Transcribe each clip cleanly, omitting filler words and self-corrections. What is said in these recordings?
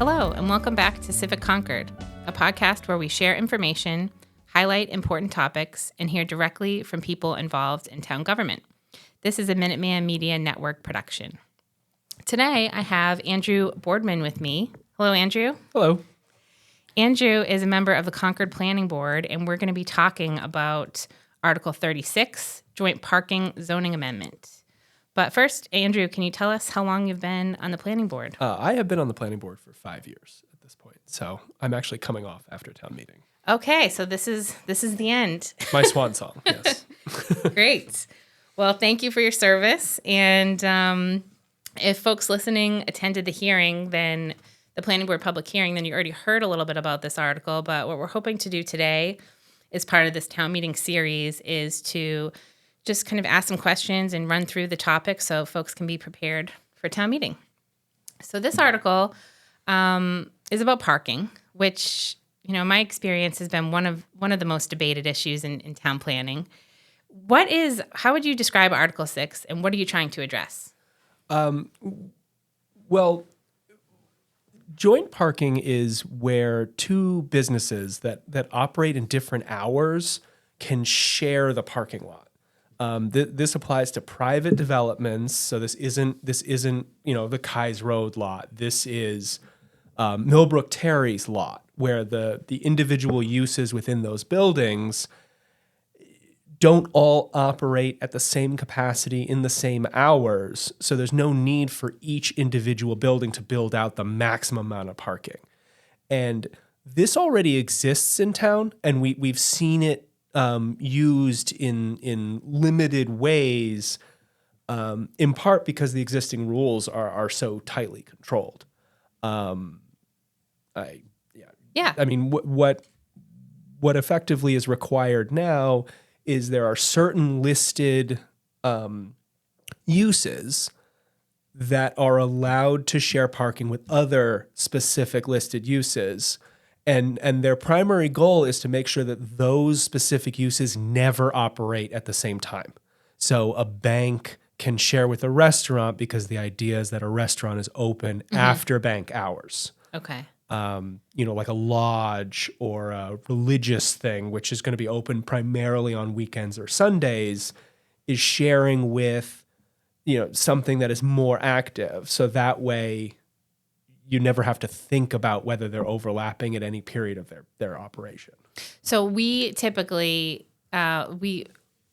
Hello, and welcome back to Civic Concord, a podcast where we share information, highlight important topics, and hear directly from people involved in town government. This is a Minuteman Media Network production. Today, I have Andrew Boardman with me. Hello, Andrew. Hello. Andrew is a member of the Concord Planning Board, and we're going to be talking about Article 36, Joint Parking Zoning Amendment. But first, Andrew, can you tell us how long you've been on the planning board? I have been on the planning board for 5 years at this point, so I'm actually coming off after town meeting. Okay, so this is the end. My swan song, yes. Great. Well, thank you for your service. And if folks listening attended the hearing, then the planning board public hearing, then you already heard a little bit about this article. But what we're hoping to do today as part of this town meeting series is to just kind of ask some questions and run through the topic so folks can be prepared for town meeting. So this article is about parking, which, you know, my experience has been one of the most debated issues in town planning. How would you describe Article 6, and what are you trying to address? Well, joint parking is where two businesses that operate in different hours can share the parking lot. This applies to private developments. So this isn't the Kais Road lot. This is Millbrook Terry's lot, where the individual uses within those buildings don't all operate at the same capacity in the same hours. So there's no need for each individual building to build out the maximum amount of parking. And this already exists in town, and we've seen it used in limited ways, in part because the existing rules are so tightly controlled. I mean, what effectively is required now is there are certain listed uses that are allowed to share parking with other specific listed uses. And their primary goal is to make sure that those specific uses never operate at the same time. So a bank can share with a restaurant because the idea is that a restaurant is open after bank hours. Okay. Like a lodge or a religious thing, which is going to be open primarily on weekends or Sundays, is sharing with, something that is more active. So that way you never have to think about whether they're overlapping at any period of their operation. So we typically, we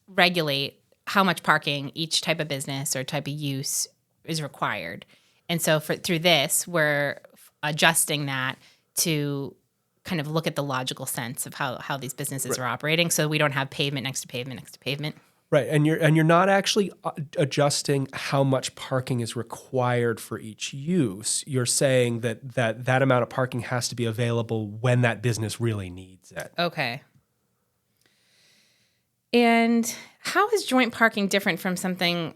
regulate how much parking each type of business or type of use is required. And so through this, we're adjusting that to kind of look at the logical sense of how these businesses are operating, so we don't have pavement next to pavement next to pavement. Right, and you're not actually adjusting how much parking is required for each use. You're saying that amount of parking has to be available when that business really needs it. Okay. And how is joint parking different from something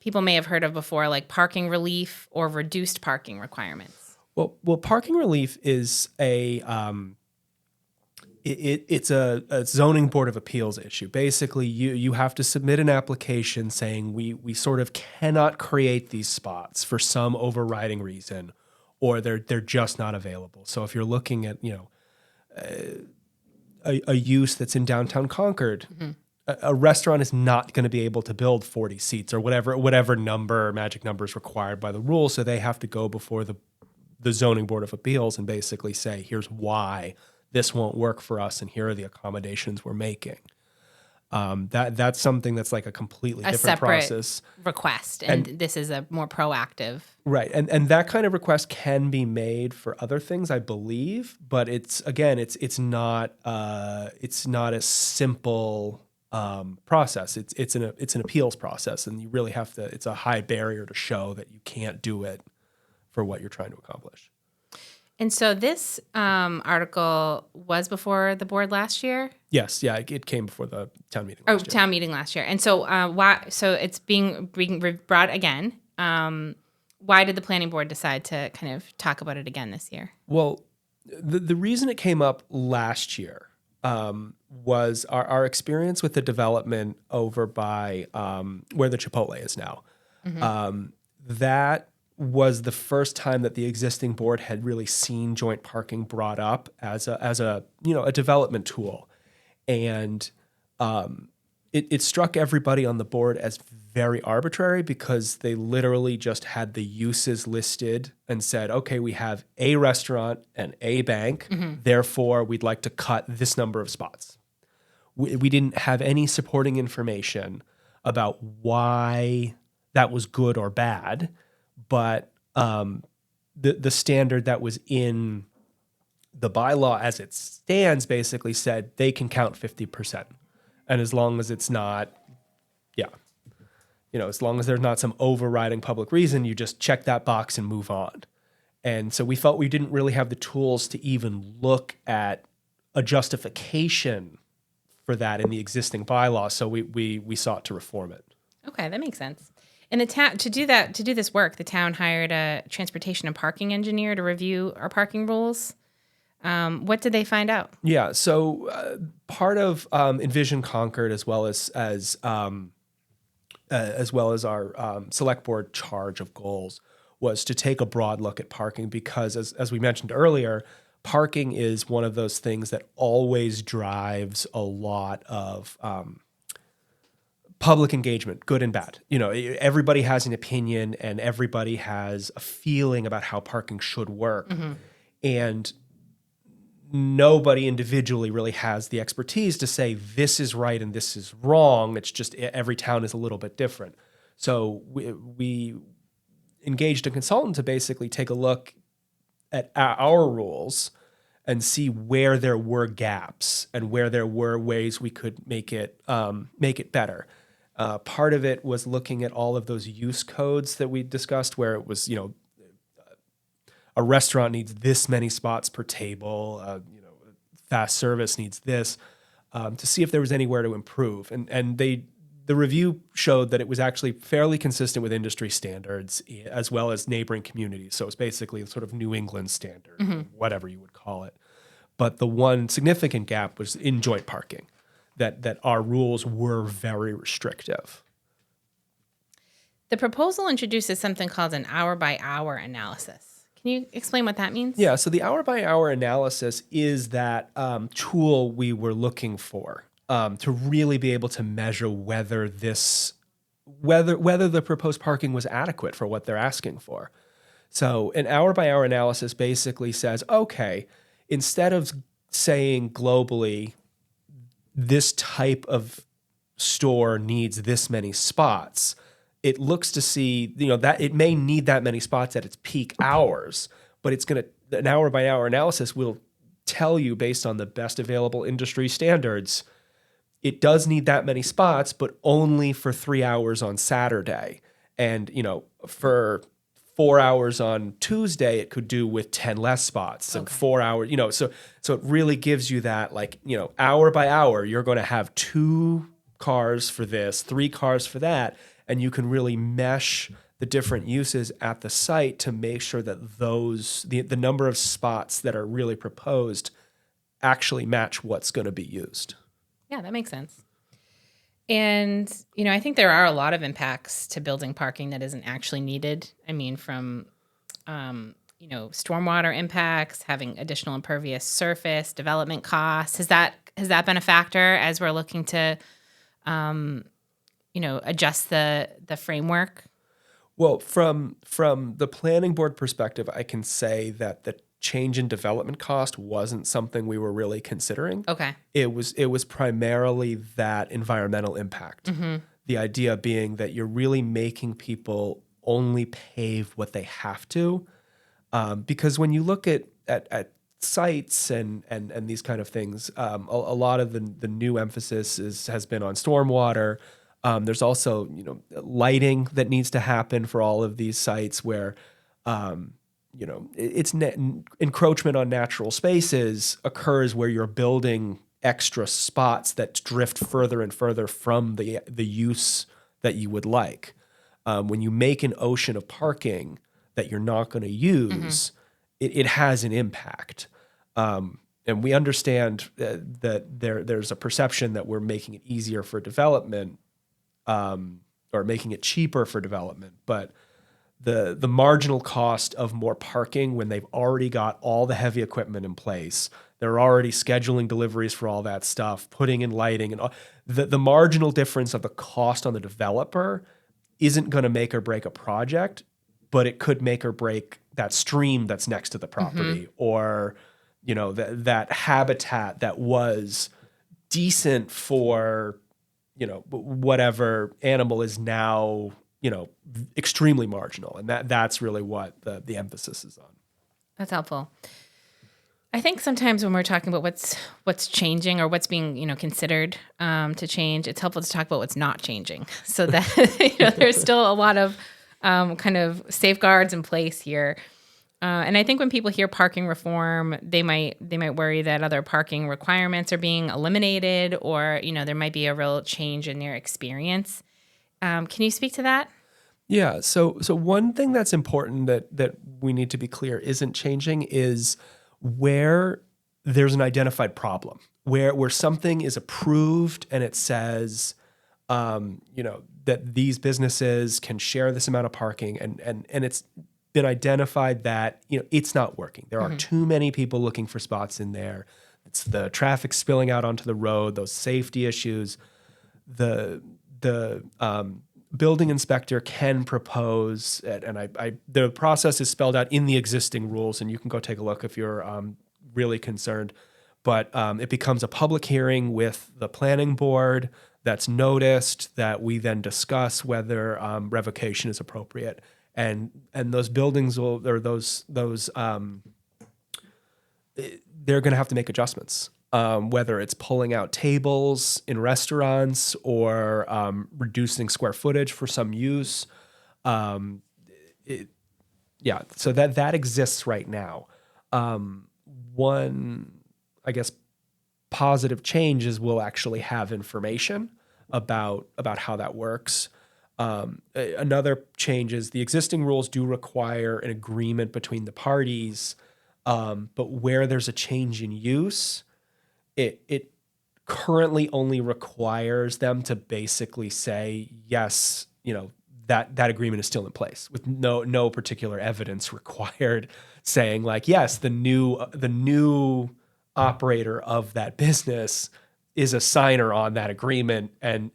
people may have heard of before, like parking relief or reduced parking requirements? Well, parking relief is it's a zoning board of appeals issue. Basically, you have to submit an application saying we sort of cannot create these spots for some overriding reason, or they're just not available. So if you're looking at a use that's in downtown Concord, a restaurant is not going to be able to build 40 seats or whatever number, magic number is required by the rule. So they have to go before the zoning board of appeals and basically say, here's why this won't work for us, and here are the accommodations we're making. That's something that's like a completely different process. Request, and this is a more proactive. Right, and that kind of request can be made for other things, I believe, but it's not a simple process. It's an appeals process, and you really have to. It's a high barrier to show that you can't do it for what you're trying to accomplish. And so this article was before the board last year? Yes, yeah, it came before the town meeting last year. Town meeting last year. And so why? So it's being brought again. Why did the planning board decide to kind of talk about it again this year? Well, the reason it came up last year was our experience with the development over by where the Chipotle is now. That was the first time that the existing board had really seen joint parking brought up as a a development tool, and it struck everybody on the board as very arbitrary because they literally just had the uses listed and said, okay, we have a restaurant and a bank, therefore we'd like to cut this number of spots. We didn't have any supporting information about why that was good or bad, but the standard that was in the bylaw as it stands basically said they can count 50%. And as long as it's not, as long as there's not some overriding public reason, you just check that box and move on. And so we felt we didn't really have the tools to even look at a justification for that in the existing bylaw. So we sought to reform it. Okay, that makes sense. And the town to do this work, the town hired a transportation and parking engineer to review our parking rules. What did they find out? Yeah, so part of Envision Concord, as well as our select board charge of goals, was to take a broad look at parking because, as we mentioned earlier, parking is one of those things that always drives a lot of public engagement, good and bad. Everybody has an opinion and everybody has a feeling about how parking should work. And nobody individually really has the expertise to say this is right and this is wrong. It's just every town is a little bit different. So we engaged a consultant to basically take a look at our rules and see where there were gaps and where there were ways we could make it better. Part of it was looking at all of those use codes that we discussed, where it was, a restaurant needs this many spots per table, fast service needs this, to see if there was anywhere to improve. And the review showed that it was actually fairly consistent with industry standards as well as neighboring communities. So it's basically sort of New England standard, whatever you would call it. But the one significant gap was in joint parking, that our rules were very restrictive. The proposal introduces something called an hour-by-hour analysis. Can you explain what that means? Yeah, so the hour-by-hour analysis is that tool we were looking for to really be able to measure whether the proposed parking was adequate for what they're asking for. So an hour-by-hour analysis basically says, okay, instead of saying globally, this type of store needs this many spots, it looks to see, that it may need that many spots at its peak hours, but an hour by hour analysis will tell you based on the best available industry standards, it does need that many spots, but only for 3 hours on Saturday. And, for 4 hours on Tuesday, it could do with 10 less spots. And 4 hours, so it really gives you that, hour by hour, you're going to have 2 cars for this, 3 cars for that. And you can really mesh the different uses at the site to make sure that the number of spots that are really proposed actually match what's going to be used. Yeah, that makes sense. And, I think there are a lot of impacts to building parking that isn't actually needed. I mean, from, stormwater impacts, having additional impervious surface, development costs. Has that been a factor as we're looking to, adjust the framework? Well, from the planning board perspective, I can say that the change in development cost wasn't something we were really considering. Okay. It was primarily that environmental impact. The idea being that you're really making people only pave what they have to. Because when you look at sites and these kind of things, a lot of the new emphasis has been on stormwater. There's also, lighting that needs to happen for all of these sites where, it's encroachment on natural spaces occurs where you're building extra spots that drift further and further from the use that you would like. When you make an ocean of parking that you're not going to use, it has an impact. And we understand that there's a perception that we're making it easier for development, or making it cheaper for development. But the marginal cost of more parking when they've already got all the heavy equipment in place. They're already scheduling deliveries for all that stuff, putting in lighting, and all. The marginal difference of the cost on the developer isn't going to make or break a project, but it could make or break that stream that's next to the property, or that habitat that was decent for whatever animal is now extremely marginal, and that's really what the emphasis is on. That's helpful. I think sometimes when we're talking about what's changing or what's being considered to change, it's helpful to talk about what's not changing, so that there's still a lot of kind of safeguards in place here. And I think when people hear parking reform, they might worry that other parking requirements are being eliminated, or there might be a real change in their experience. Can you speak to that? Yeah. So one thing that's important that we need to be clear isn't changing is where there's an identified problem, where something is approved and it says, that these businesses can share this amount of parking, and it's been identified that it's not working. There are too many people looking for spots in there. It's the traffic spilling out onto the road, those safety issues. The building inspector can propose, and the process is spelled out in the existing rules, and you can go take a look if you're really concerned. But it becomes a public hearing with the planning board that's noticed, that we then discuss whether revocation is appropriate. And those buildings they're going to have to make adjustments, whether it's pulling out tables in restaurants or reducing square footage for some use. So that exists right now. One, I guess, positive change is we'll actually have information about how that works. Another change is the existing rules do require an agreement between the parties, but where there's a change in use, it currently only requires them to basically say, yes, that agreement is still in place, with no particular evidence required saying like, yes, the new operator of that business is a signer on that agreement, and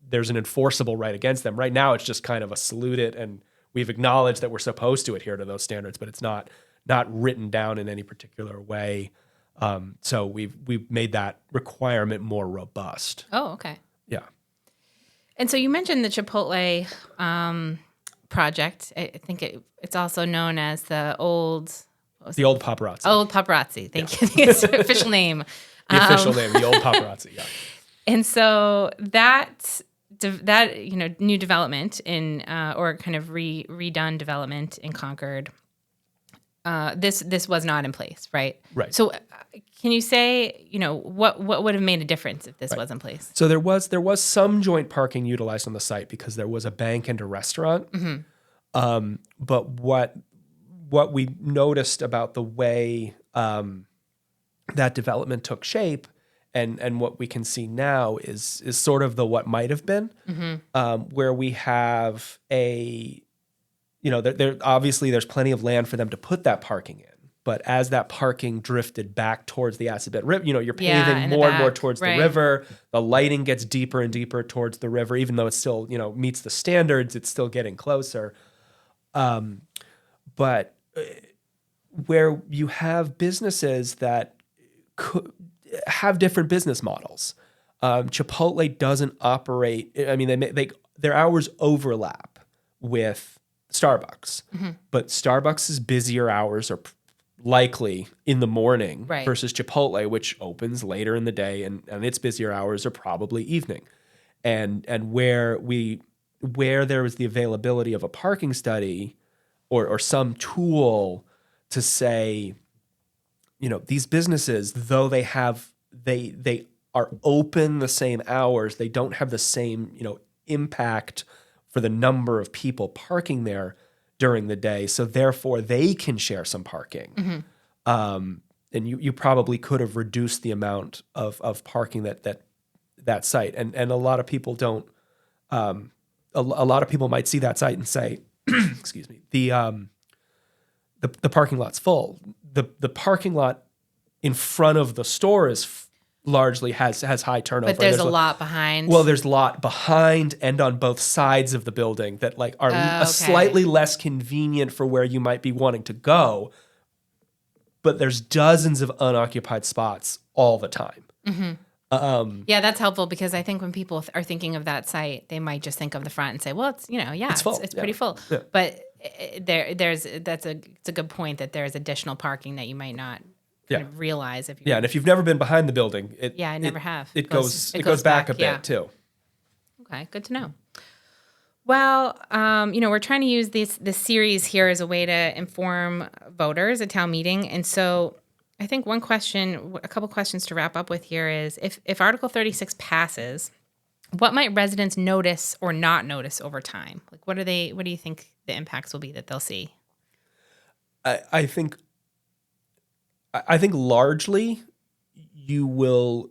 there's an enforceable right against them. Right now, it's just kind of a salute it, and we've acknowledged that we're supposed to adhere to those standards, but it's not written down in any particular way. So we've made that requirement more robust. Oh, okay. Yeah. And so you mentioned the Chipotle project. I think it's also known as the old Paparazzi. Old Paparazzi. Thank you. It's the official name. The official name, the Old Paparazzi. Yeah. And so that new development in or kind of redone development in Concord, this was not in place, right? Right. So can you say what would have made a difference if this was in place? So there was some joint parking utilized on the site because there was a bank and a restaurant. But what we noticed about the way that development took shape, and what we can see now is sort of the what might have been, where we have there obviously there's plenty of land for them to put that parking in, but as that parking drifted back towards the acid bed river, you're paving more and more towards the river. The lighting gets deeper and deeper towards the river, even though it still meets the standards. It's still getting closer, but where you have businesses that have different business models. Chipotle doesn't operate. I mean, their hours overlap with Starbucks, but Starbucks' busier hours are likely in the morning versus Chipotle, which opens later in the day, and its busier hours are probably evening. And where there is the availability of a parking study or some tool to say, these businesses, though they are open the same hours, they don't have the same, impact for the number of people parking there during the day. So therefore they can share some parking. And you probably could have reduced the amount of parking that site. And a lot of people don't, a a lot of people might see that site and say, excuse me, the parking lot's full. The parking lot in front of the store is largely has high turnover. But there's a lot behind. Well, there's a lot behind and on both sides of the building that like are slightly less convenient for where you might be wanting to go. But there's dozens of unoccupied spots all the time. Yeah, that's helpful because I think when people are thinking of that site, they might just think of the front and say, "Well, it's full. It's pretty full." Yeah. But it's a good point that there's additional parking that you might not kind of realize if you. Yeah, and if you've never been behind the building, I never have. It goes back a bit too. Okay, good to know. Well, we're trying to use this series here as a way to inform voters at town meeting, and so I think a couple questions to wrap up with here is if Article 36 passes, what might residents notice or not notice over time? Like, what do you think the impacts will be that they'll see? I think largely you will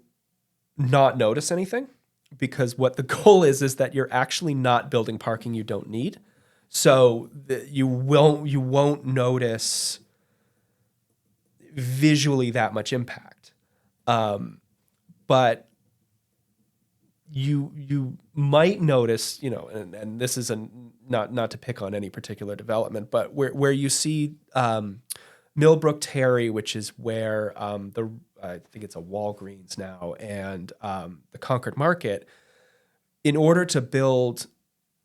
not notice anything because what the goal is that you're actually not building parking you don't need. So you won't notice visually that much impact. But you might notice, and this is not to pick on any particular development, but where you see Millbrook Terry, which is where I think it's a Walgreens now, and the Concord Market, in order to build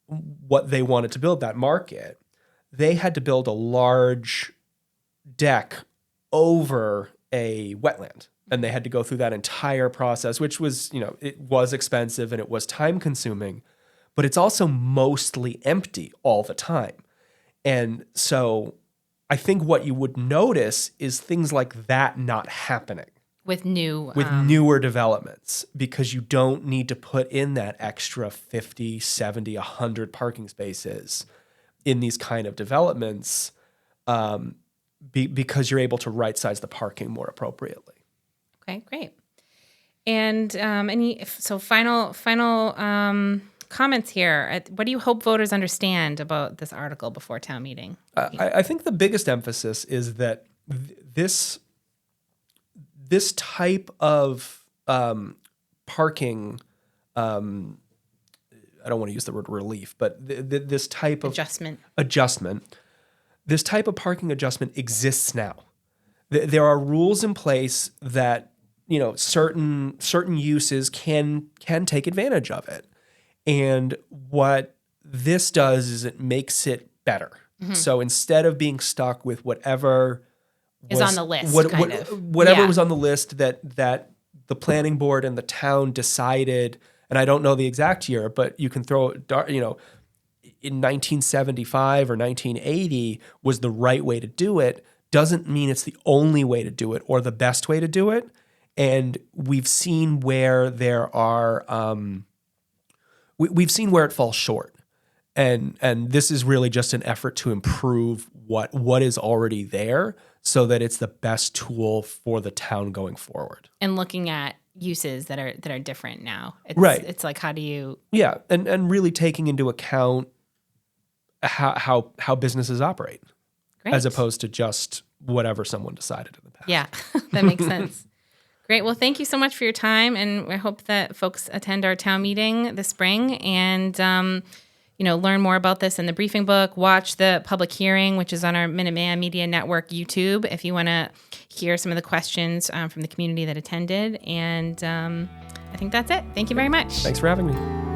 what they wanted to build, that market, they had to build a large deck over a wetland. And they had to go through that entire process, which was, it was expensive and it was time consuming, but it's also mostly empty all the time. And so I think what you would notice is things like that not happening. With newer developments, because you don't need to put in that extra 50, 70, 100 parking spaces in these kind of developments, because you're able to right-size the parking more appropriately. Okay, great. And final comments here. What do you hope voters understand about this article before town meeting? I think the biggest emphasis is that this type of parking, I don't want to use the word relief, but this type of adjustment, this type of parking adjustment exists now. There are rules in place that certain uses can take advantage of it, and what this does is it makes it better. Mm-hmm. So instead of being stuck with whatever is on the list, whatever was on the list that the planning board and the town decided, and I don't know the exact year, but you can throw in 1975 or 1980 was the right way to do it. Doesn't mean it's the only way to do it or the best way to do it. And we've seen where there are, we've seen where it falls short. And this is really just an effort to improve what is already there so that it's the best tool for the town going forward. And looking at uses that are different now. Right. It's like, how do you... Yeah. And really taking into account how businesses operate. Great. As opposed to just whatever someone decided in the past. Yeah, that makes sense. Great. Well, thank you so much for your time, and I hope that folks attend our town meeting this spring and learn more about this in the briefing book. Watch the public hearing, which is on our Minuteman Media Network YouTube, if you want to hear some of the questions from the community that attended. And I think that's it. Thank you very much. Thanks for having me.